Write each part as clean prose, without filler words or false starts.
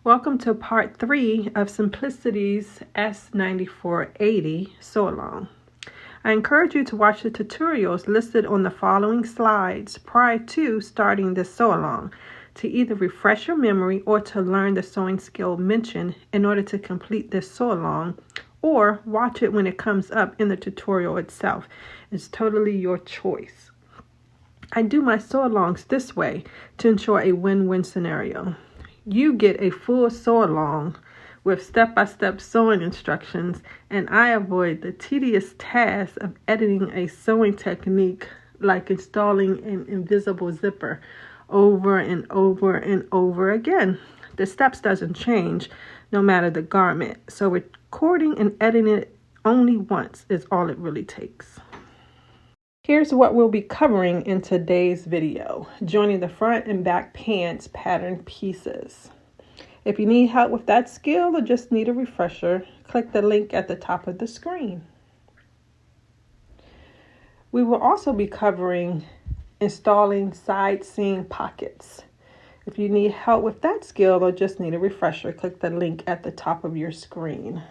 Welcome to part 3 of Simplicity's S9480 SewAlong. I encourage you to watch the tutorials listed on the following slides prior to starting this SewAlong to either refresh your memory or to learn the sewing skill mentioned in order to complete this SewAlong, or watch it when it comes up in the tutorial itself. It's totally your choice. I do my SewAlongs this way to ensure a win-win scenario. You get a full SewAlong with step-by-step sewing instructions, and I avoid the tedious task of editing a sewing technique like installing an invisible zipper over and over and over again. The steps doesn't change no matter the garment, so recording and editing it only once is all it really takes. Here's what we'll be covering in today's video: joining the front and back pants pattern pieces. If you need help with that skill or just need a refresher, click the link at the top of the screen. We will also be covering installing side seam pockets. If you need help with that skill or just need a refresher, click the link at the top of your screen.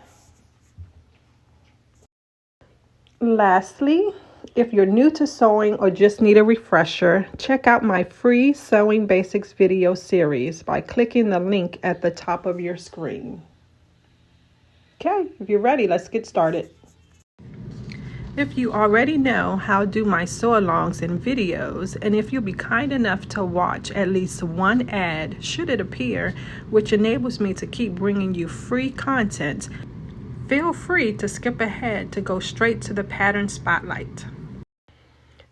Lastly, if you're new to sewing or just need a refresher, check out my free Sewing Basics video series by clicking the link at the top of your screen. Okay, if you're ready, let's get started. If you already know how to do my SewAlongs and videos, and if you'll be kind enough to watch at least one ad should it appear, which enables me to keep bringing you free content, feel free to skip ahead to go straight to the pattern spotlight.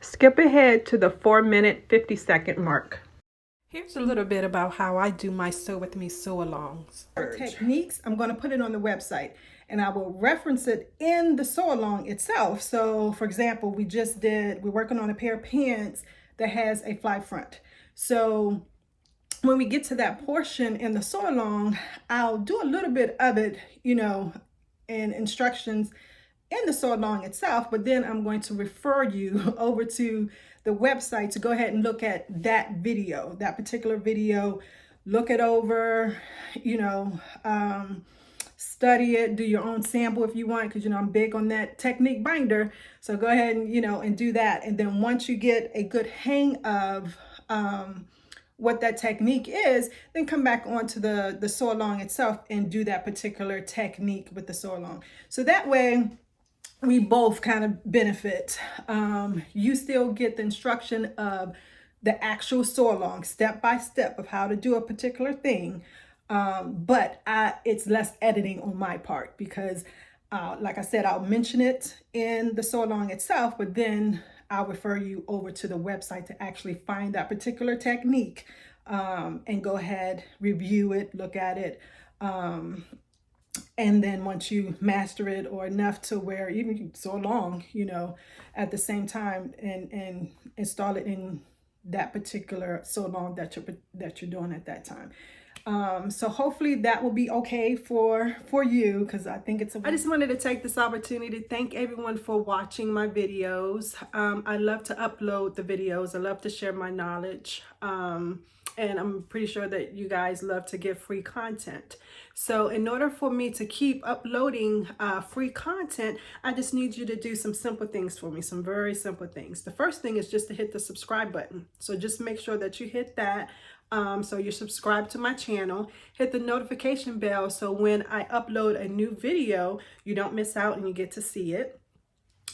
Skip ahead to the 4-minute 50-second mark. Here's a little bit about how I do my Sew With Me SewAlongs. Techniques, I'm going to put it on the website and I will reference it in the SewAlong itself. So for example, we're working on a pair of pants that has a fly front. So when we get to that portion in the SewAlong, I'll do a little bit of it, and instructions in the SewAlong itself, but then I'm going to refer you over to the website to go ahead and look at that video, that particular video, look it over, study it, do your own sample if you want, because I'm big on that technique binder. So go ahead and and do that, and then once you get a good hang of what that technique is, then come back onto the SewAlong itself and do that particular technique with the SewAlong. So that way we both kind of benefit. You still get the instruction of the actual SewAlong step by step of how to do a particular thing, but it's less editing on my part because like I said, I'll mention it in the SewAlong itself, but then I'll refer you over to the website to actually find that particular technique, and go ahead, review it, look at it, and then once you master it or enough to where even you SewAlong, at the same time and install it in that particular SewAlong that you're doing at that time. So hopefully that will be okay for you, because I think I just wanted to take this opportunity to thank everyone for watching my videos. I love to upload the videos. I love to share my knowledge. And I'm pretty sure that you guys love to get free content. So in order for me to keep uploading free content, I just need you to do some simple things for me, some very simple things. The first thing is just to hit the subscribe button. So just make sure that you hit that. So you're subscribed to my channel. Hit the notification bell so when I upload a new video, you don't miss out and you get to see it.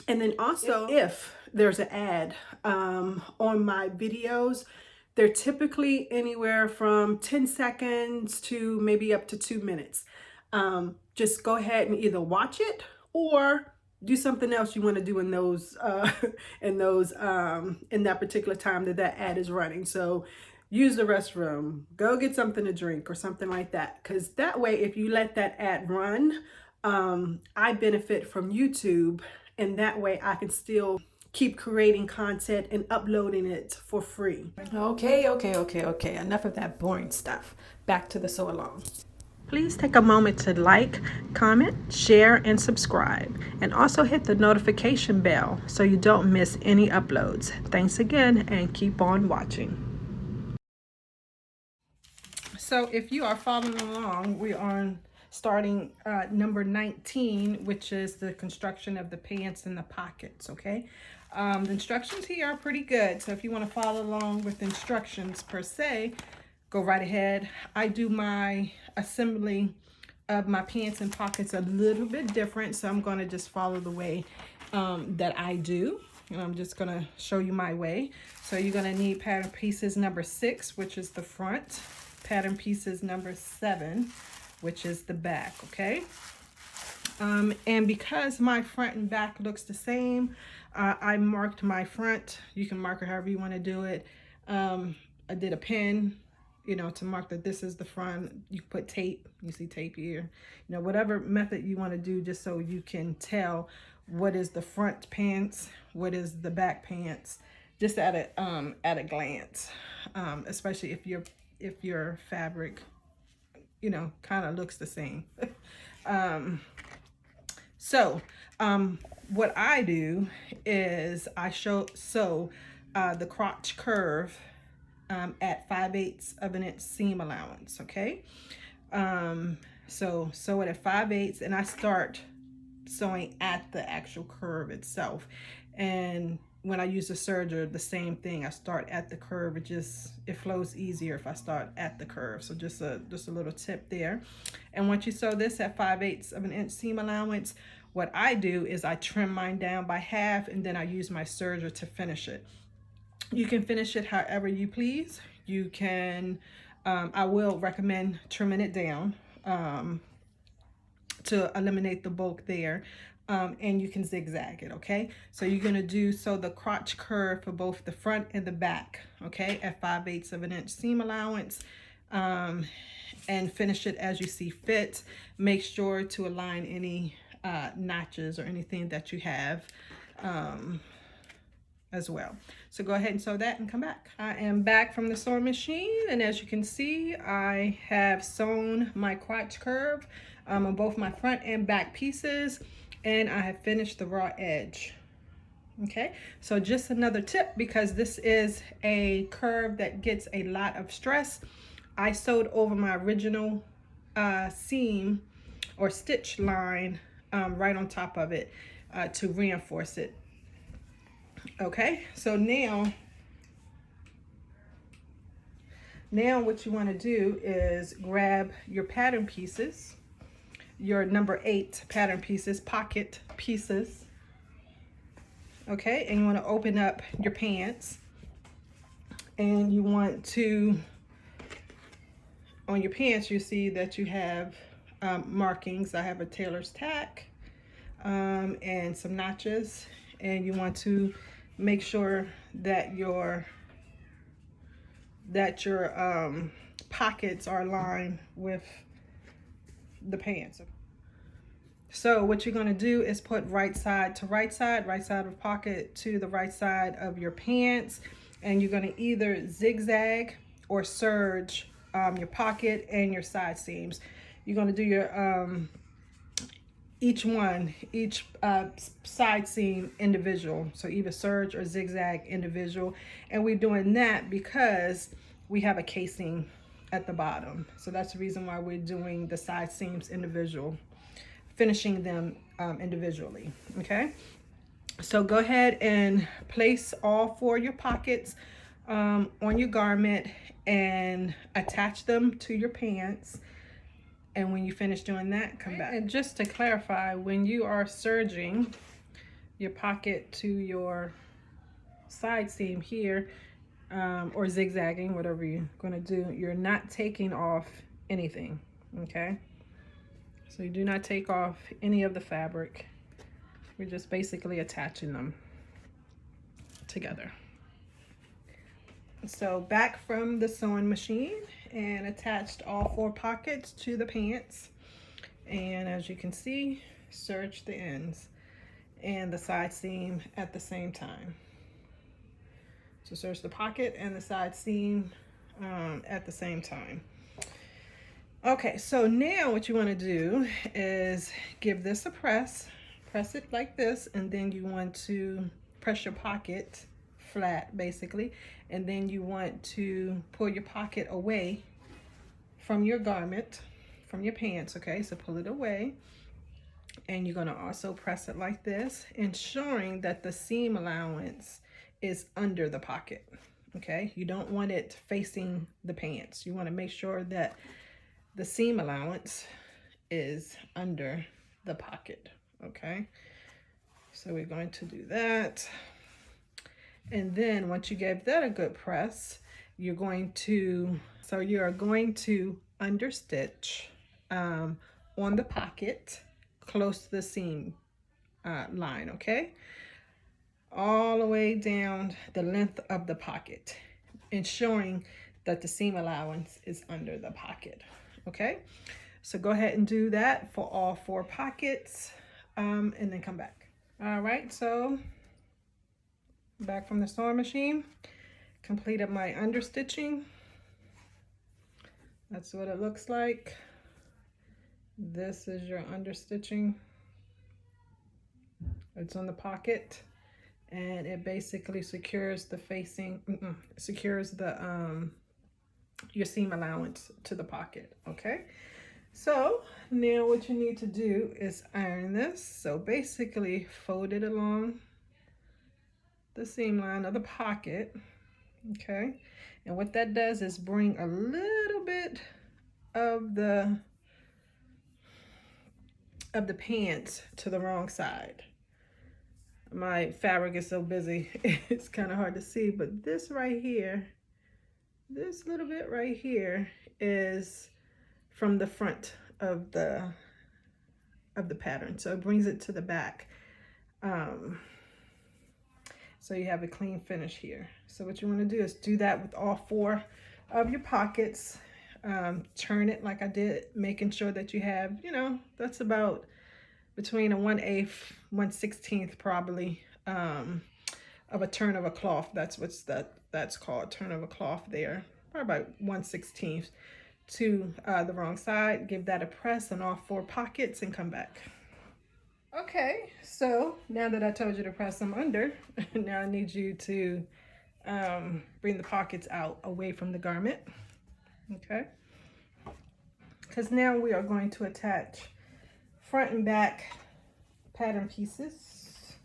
And then also, if there's an ad on my videos, they're typically anywhere from 10 seconds to maybe up to 2 minutes. Just go ahead and either watch it or do something else you want to do in those in that particular time that ad is running. So use the restroom, go get something to drink or something like that. Because that way, if you let that ad run, I benefit from YouTube, and that way I can still keep creating content and uploading it for free. Okay. Enough of that boring stuff. Back to the SewAlong. Please take a moment to like, comment, share, and subscribe. And also hit the notification bell so you don't miss any uploads. Thanks again, and keep on watching. So if you are following along, we are starting number 19, which is the construction of the pants and the pockets, okay? The instructions here are pretty good. So if you want to follow along with instructions per se, go right ahead. I do my assembly of my pants and pockets a little bit different, so I'm going to just follow the way that I do. And I'm just going to show you my way. So you're going to need pattern pieces number 6, which is the front, pattern pieces number 7, which is the back, okay? And because my front and back looks the same, I marked my front. You can mark it however you want to do it. I did a pin, you know, to mark that this is the front. You put tape, you see tape here, you know, whatever method you want to do, just so you can tell what is the front pants, what is the back pants, just at a glance, especially if your fabric, you know, kind of looks the same. What I do is I sew the crotch curve at 5/8 of an inch seam allowance, okay? So sew it at 5/8, and I start sewing at the actual curve itself. And when I use the serger, the same thing. I start at the curve. It flows easier if I start at the curve. So just a little tip there. And once you sew this at 5/8 of an inch seam allowance, what I do is I trim mine down by half, and then I use my serger to finish it. You can finish it however you please. You can, I will recommend trimming it down to eliminate the bulk there. And you can zigzag it, okay? So you're gonna sew the crotch curve for both the front and the back, okay, at 5/8 of an inch seam allowance, and finish it as you see fit. Make sure to align any notches or anything that you have as well. So go ahead and sew that and come back. I am back from the sewing machine, and as you can see, I have sewn my crotch curve on both my front and back pieces, and I have finished the raw edge. Okay, so just another tip, because this is a curve that gets a lot of stress. I sewed over my original seam or stitch line right on top of it to reinforce it. Okay, so now what you want to do is grab your pattern pieces, your number 8 pattern pieces, pocket pieces, okay, and you want to open up your pants, and you want to, on your pants, you see that you have markings. I have a tailor's tack and some notches, and you want to make sure that your pockets are aligned with the pants. So what you're going to do is put right side to right side of pocket to the right side of your pants, and you're going to either zigzag or serge your pocket and your side seams. You're going to do your each side seam individual, so either serge or zigzag individual. And we're doing that because we have a casing at the bottom, so that's the reason why we're doing the side seams individual, finishing them individually. Okay, so go ahead and place all 4 of your pockets on your garment and attach them to your pants. And when you finish doing that, come back. And just to clarify, when you are serging your pocket to your side seam here, or zigzagging, whatever you're going to do, you're not taking off anything, okay? So you do not take off any of the fabric. We're just basically attaching them together. So back from the sewing machine, and attached all 4 pockets to the pants, and as you can see, serge the ends and the side seam at the same time. So serge the pocket and the side seam at the same time. Okay, so now what you want to do is give this a press it like this, and then you want to press your pocket flat basically, and then you want to pull your pocket away from your garment, from your pants, okay? So pull it away. And you're gonna also press it like this, ensuring that the seam allowance is under the pocket, okay? You don't want it facing the pants. You wanna make sure that the seam allowance is under the pocket, okay? So we're going to do that. And then once you give that a good press, you're going to understitch on the pocket close to the seam line, okay? All the way down the length of the pocket, ensuring that the seam allowance is under the pocket, okay? So go ahead and do that for all 4 pockets, and then come back. All right, so back from the sewing machine, completed my understitching. That's what it looks like. This is your understitching. It's on the pocket, and it basically secures the your seam allowance to the pocket, okay? So now what you need to do is iron this. So basically fold it along the seam line of the pocket, okay? And what that does is bring a little bit of the pants to the wrong side. My fabric is so busy, it's kind of hard to see, but this right here, this little bit right here is from the front of the pattern. So it brings it to the back. So you have a clean finish here. So what you want to do is do that with all 4 of your pockets. Turn it like I did, making sure that you have, you know, that's about between a 1/8, 1/16 probably of a turn of a cloth. That's called, turn of a cloth there. Probably about 1/16 to the wrong side. Give that a press on all 4 pockets and come back. Okay, so now that I told you to press them under, now I need you to bring the pockets out away from the garment, okay? Because now we are going to attach front and back pattern pieces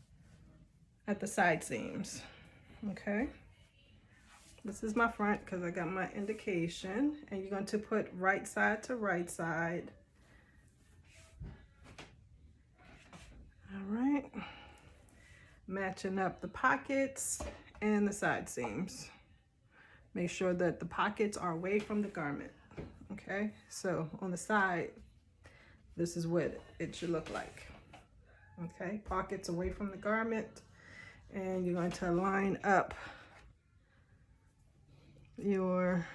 at the side seams, okay? This is my front because I got my indication, and you're going to put right side to right side. All right, matching up the pockets and the side seams. Make sure that the pockets are away from the garment, okay? So on the side, this is what it should look like, okay? Pockets away from the garment, and you're going to line up your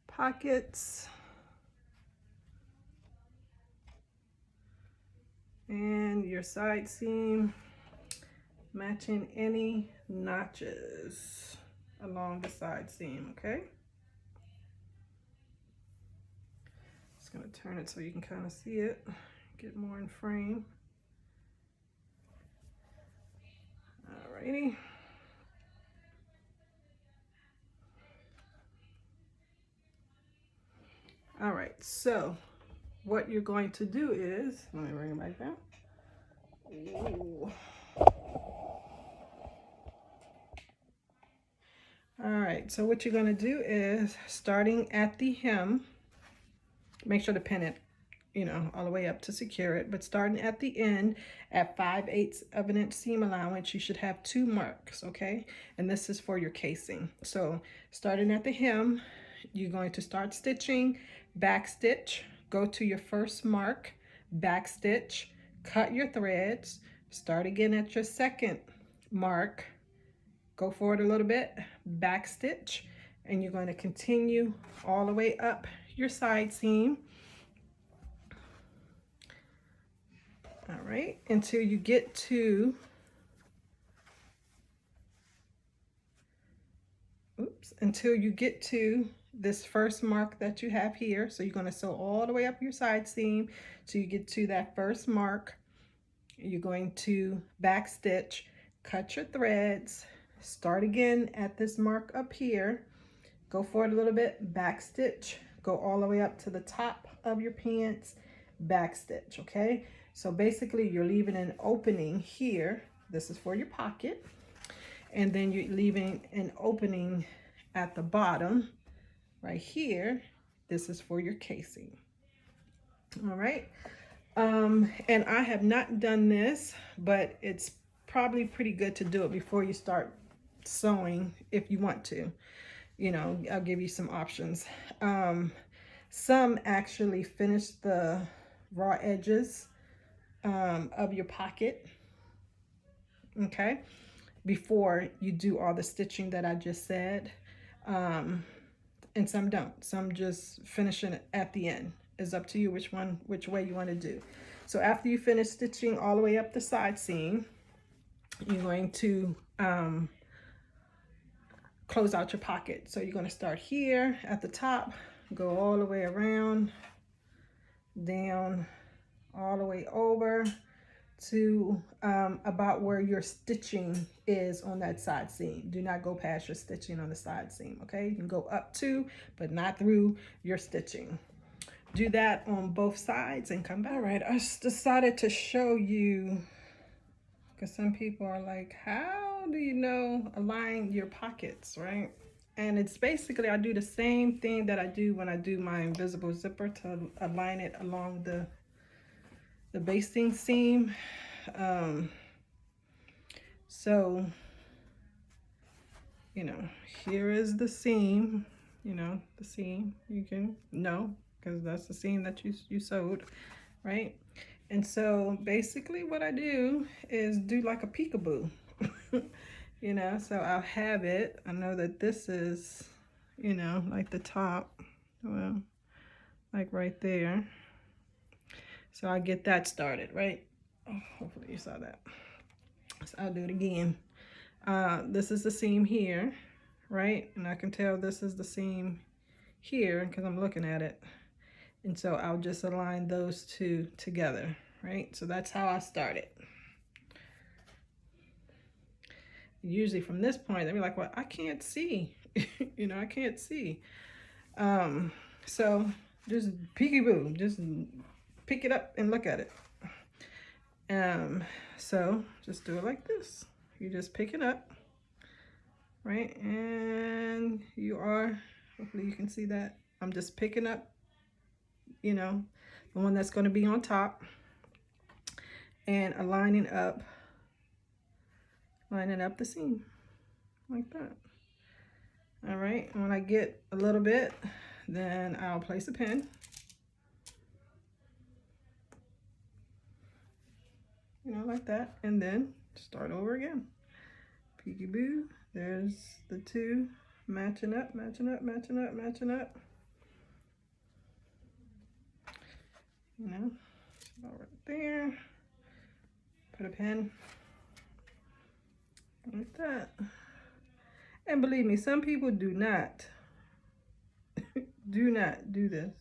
pockets and your side seam, matching any notches along the side seam, okay? Just gonna turn it so you can kind of see it, get more in frame. Alrighty. All right, so what you're going to do is, let me bring it back down. Ooh. All right, so what you're going to do is, starting at the hem, make sure to pin it, you know, all the way up to secure it, but starting at the end at 5/8 of an inch seam allowance, you should have 2 marks, okay? And this is for your casing. So starting at the hem, you're going to start stitching, back stitch, go to your first mark, back stitch, cut your threads, start again at your second mark, go forward a little bit, back stitch, and you're going to continue all the way up your side seam. All right, until you get to, this first mark that you have here. So you're going to sew all the way up your side seam till you get to that first mark. You're going to back stitch, cut your threads, start again at this mark up here, go forward a little bit, back stitch, go all the way up to the top of your pants, back stitch, okay? So basically you're leaving an opening here. This is for your pocket. And then you're leaving an opening at the bottom right here. This is for your casing. All right. And I have not done this, but it's probably pretty good to do it before you start sewing if you want to. You know, I'll give you some options. Some actually finish the raw edges of your pocket, okay, before you do all the stitching that I just said. And some don't. Some just finish it at the end. It's up to you which way you want to do. So after you finish stitching all the way up the side seam, you're going to close out your pocket. So you're going to start here at the top, go all the way around, down, all the way over to about where your stitching is on that side seam. Do not go past your stitching on the side seam, okay? You can go up to, but not through your stitching. Do that on both sides and come back. All right, I decided to show you, because some people are like, how do you know align your pockets, right? And it's basically, I do the same thing that I do when I do my invisible zipper to align it along the basting seam. So, you know, here is the seam, you know, the seam, you can know, because that's the seam that you sewed, right? And so basically what I do is do like a peekaboo, you know, so I'll have it. I know that this is, you know, like the top, well, like right there. So I get that started, right? Oh, hopefully you saw that. So I'll do it again. This is the seam here, right? And I can tell this is the seam here because I'm looking at it. And so I'll just align those two together, right? So that's how I start it. Usually from this point, they'll be like, well, I can't see. You know, I can't see. So just peekaboo, just pick it up and look at it. So just do it like this. You just pick it up, right? And you are, hopefully you can see that. I'm just picking up, you know, the one that's going to be on top and lining up the seam like that. All right, and when I get a little bit, then I'll place a pin. You know, like that, and then start over again. Peekaboo, there's the two matching up, matching up, matching up, matching up. You know, so right there, put a pin like that. And believe me, some people do not do this,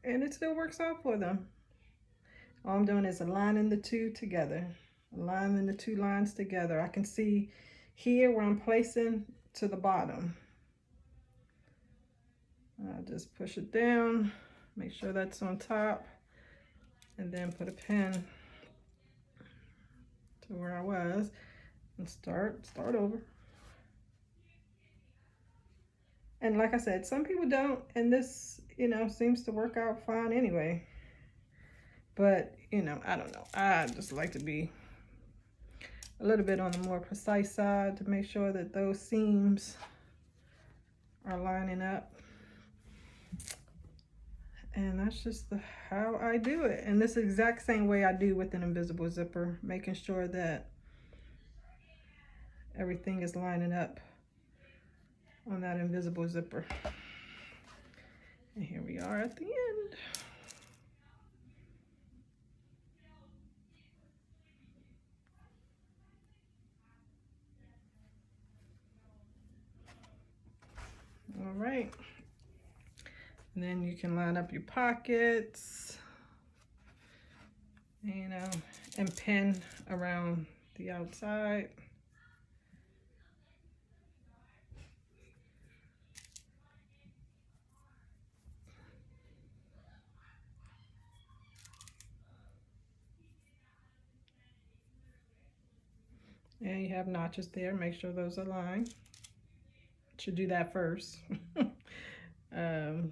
and it still works out for them. All I'm doing is aligning the two together, aligning the two lines together. I can see here where I'm placing to the bottom. I'll just push it down, make sure that's on top, and then put a pin to where I was and start over. And like I said, some people don't, and this, you know, seems to work out fine anyway. But, you know, I don't know. I just like to be a little bit on the more precise side to make sure that those seams are lining up. And that's just how I do it. And this exact same way I do with an invisible zipper, making sure that everything is lining up on that invisible zipper. And here we are at the end. All right, and then you can line up your pockets, you know, and pin around the outside. And you have notches there. Make sure those align. Should do that first. All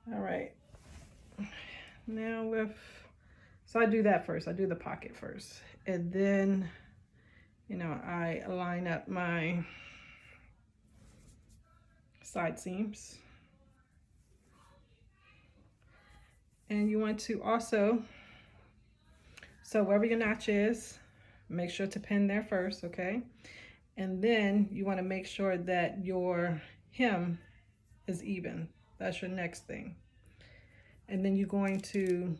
right. Now so I do that first. I do the pocket first. And then, you know, I line up my side seams. And you want to also, so wherever your notch is, make sure to pin there first, okay? And then you want to make sure that your hem is even. That's your next thing. And then you're going to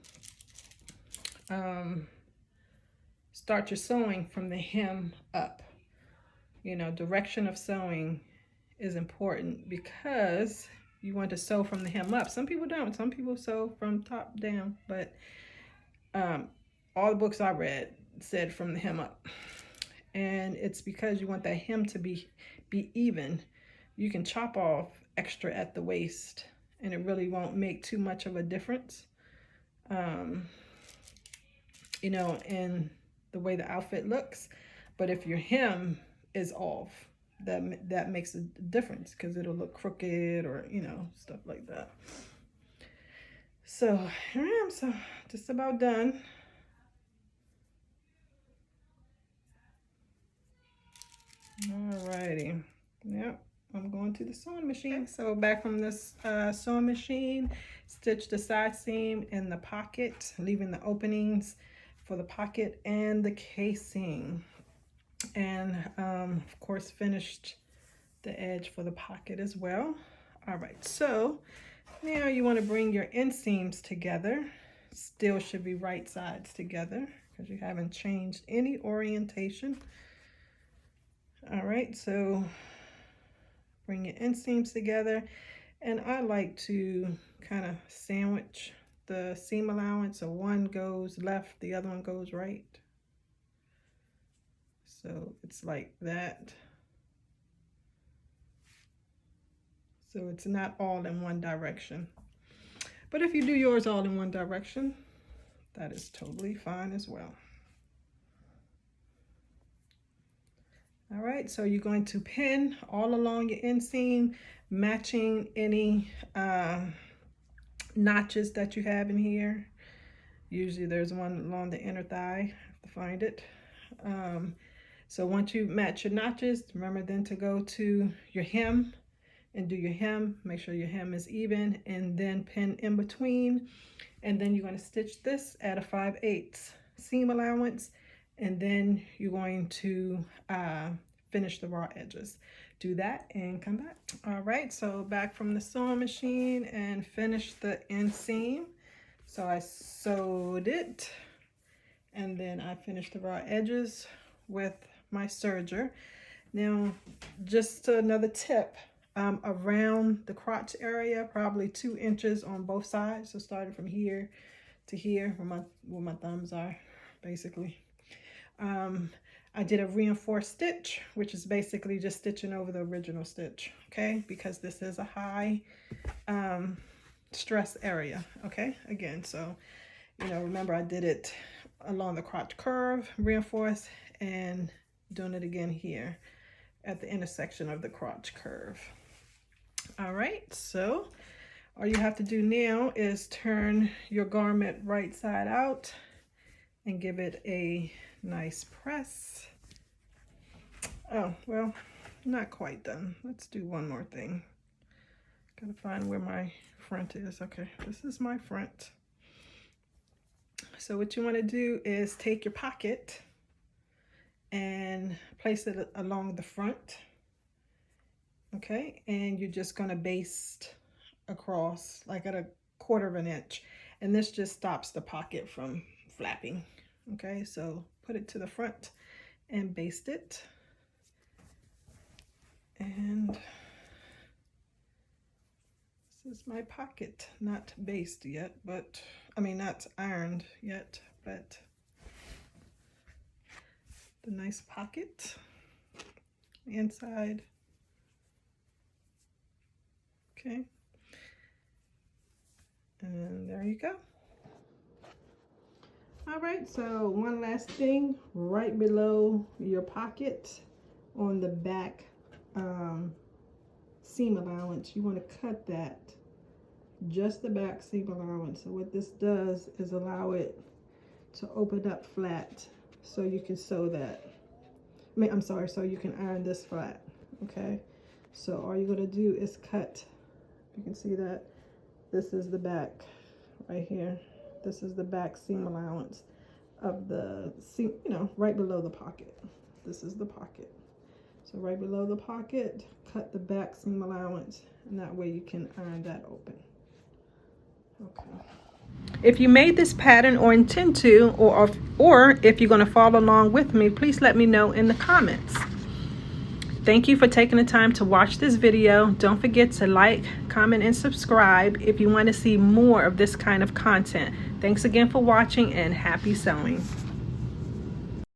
start your sewing from the hem up. You know, direction of sewing is important because you want to sew from the hem up. Some people don't. Some people sew from top down, but all the books I read said from the hem up. And it's because you want that hem to be even. You can chop off extra at the waist and it really won't make too much of a difference, you know, in the way the outfit looks. But if your hem is off, that makes a difference because it'll look crooked or, you know, stuff like that. So here I am, so just about done. Alrighty, yep, I'm going to the sewing machine. So back from this sewing machine, stitch the side seam in the pocket, leaving the openings for the pocket and the casing. And of course finished the edge for the pocket as well. All right, so now you want to bring your inseams together. Still should be right sides together because you haven't changed any orientation. All right, so bring your inseams together, and I like to kind of sandwich the seam allowance, so one goes left, the other one goes right. So it's like that. So it's not all in one direction. But if you do yours all in one direction, that is totally fine as well. All right, so you're going to pin all along your inseam, matching any notches that you have in here. Usually there's one along the inner thigh, I have to find it. So once you match your notches, remember then to go to your hem and do your hem. Make sure your hem is even and then pin in between. And then you're going to stitch this at a 5/8 seam allowance. And then you're going to finish the raw edges. Do that and come back. All right, so back from the sewing machine and finish the inseam. So I sewed it and then I finished the raw edges with my serger. Now, just another tip, around the crotch area, probably 2 inches on both sides. So starting from here to here, where my thumbs are, basically. I did a reinforced stitch, which is basically just stitching over the original stitch, okay? Because this is a high stress area, okay? Again, so, you know, remember I did it along the crotch curve, reinforced, and doing it again here at the intersection of the crotch curve. All right, so all you have to do now is turn your garment right side out and give it a nice press. Oh, well, not quite done. Let's do one more thing. Gotta find where my front is. Okay, this is my front. So what you want to do is take your pocket and place it along the front. Okay, and you're just gonna baste across like at a 1/4 inch, and this just stops the pocket from flapping. Okay, so put it to the front and baste it. And this is my pocket, not basted yet, but I mean not ironed yet, but the nice pocket inside. Okay, And there you go. All right, so one last thing, right below your pocket on the back seam allowance, you want to cut that, just the back seam allowance. So what this does is allow it to open up flat so you can sew that. So you can iron this flat, okay? So all you're gonna do is cut, you can see that, this is the back right here. This is the back seam allowance of the seam, you know, right below the pocket. This is the pocket. So right below the pocket, cut the back seam allowance, and that way you can iron that open. Okay. If you made this pattern or intend to, or if you're going to follow along with me, please let me know in the comments. Thank you for taking the time to watch this video. Don't forget to like, comment, and subscribe if you want to see more of this kind of content. Thanks again for watching, and happy sewing.